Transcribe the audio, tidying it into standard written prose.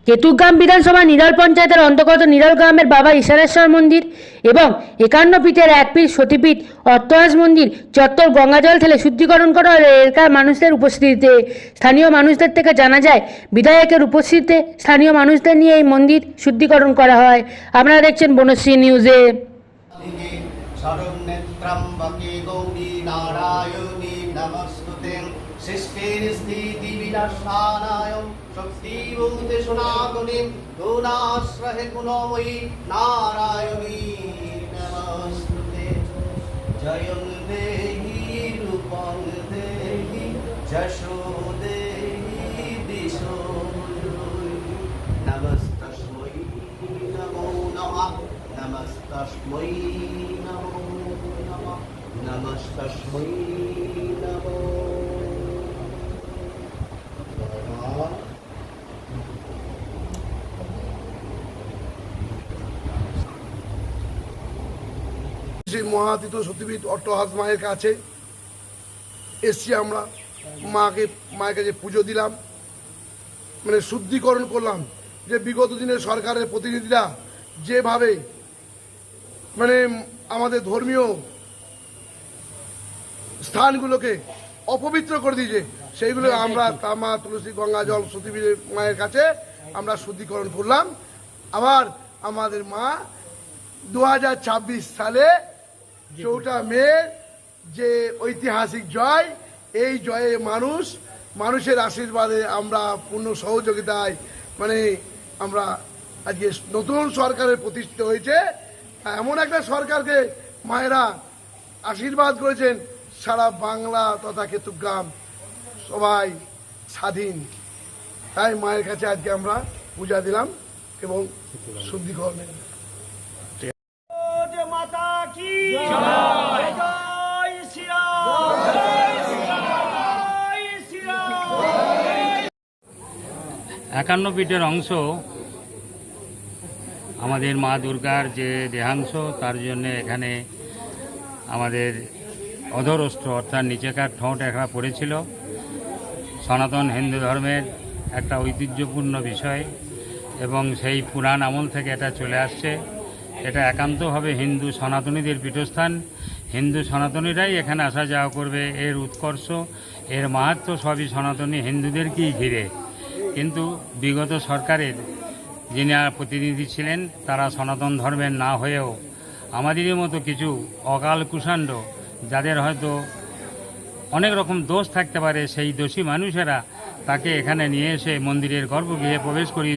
কেতুগ্রাম বিধানসভা নিরল পঞ্চায়েতের অন্তর্গত নিরল গ্রামের বাবা ঈশানেশ্বর মন্দির এবং 51 পীঠের এক পীঠ সতীপীঠ অর্থহাস মন্দির চত্বর গঙ্গাজল ঢেলে শুদ্ধিকরণ করা হলে এলাকার মানুষদের উপস্থিতিতে স্থানীয় মানুষদের থেকে জানা যায় বিধায়কের উপস্থিতিতে স্থানীয় মানুষদের নিয়ে এই মন্দির শুদ্ধিকরণ করা হয়। আপনারা দেখছেন বনশ্রী নিউজে। শরণ্যত্রম্বকে গৌরী নারায়ণী নমস্তুতে সৃষ্টির স্থিতি বিনাশানায় শক্তিভূতে সনাতনী গুণাশ্রয়ে গুণময়ী নারায়ণী নমস্তুতে জয়ং দেহি রূপং দেহি যশো দেহি দিশো নমস্তস্মৈ নমো নমঃ নমস্তস্মৈ নমো নমঃ নমস্তস্মৈ নমো নমঃ। শ্রী মহাতীত সতীপীঠ অট্টহাস মায়ের কাছে এসছি আমরা, মায়ের কাছে পুজো দিলাম, মানে শুদ্ধিকরণ করলাম। যে বিগত দিনের সরকারের প্রতিনিধিরা যেভাবে মানে আমাদের ধর্মীয় স্থানগুলোকে অপবিত্র করে দিয়েছে, সেইগুলো আমরা তামা তুলসী গঙ্গা জল সতীপীঠের মায়ের কাছে আমরা শুদ্ধিকরণ করলাম। আবার আমাদের মা 2026 সালে 4 মে যে ঐতিহাসিক জয়, এই জয়ে মানুষের আশীর্বাদে আমরা পূর্ণ সহযোগিতায় মানে আমরা আজকে নতুন সরকারের প্রতিষ্ঠিত হয়েছে। এমন একটা সরকারকে মায়েরা আশীর্বাদ করেছেন, সারা বাংলা তথা কেতুগ্রাম সবাই স্বাধীন। তাই মায়ের কাছে আজকে আমরা পূজা দিলাম এবং শুদ্ধিকরণ। মাতা কি জয়, জয় শ্রীরাম, জয় শ্রীরাম। 51 পীঠের অংশ আমাদের মা দুর্গার যে দেহাংশ, তার জন্য এখানে আমাদের অধরস্থ অর্থাৎ নিচেকার ঠোঁট একটা পড়েছিল। সনাতন হিন্দু ধর্মের একটা ঐতিহ্যপূর্ণ বিষয় এবং সেই পুরাণ আমল থেকে এটা চলে আসছে। এটা একান্তভাবে হিন্দু সনাতনীদের পীঠস্থান। হিন্দু সনাতনীরাই এখানে আসা যাওয়া করবে। এর উৎকর্ষ, এর মাহাত্ম্য সবই সনাতনী হিন্দুদেরকেই ঘিরে। কিন্তু বিগত সরকারের যিনি প্রতিনিধি ছিলেন, তারা সনাতন ধর্মের না হয়েও আমাদেরই মতো কিছু অকাল কুষাণ্ড, যাদের হয়তো অনেক রকম দোষ থাকতে পারে, সেই দোষী মানুষেরা তাকে এখানে নিয়ে এসে মন্দিরের গর্ভগৃহে প্রবেশ করিয়ে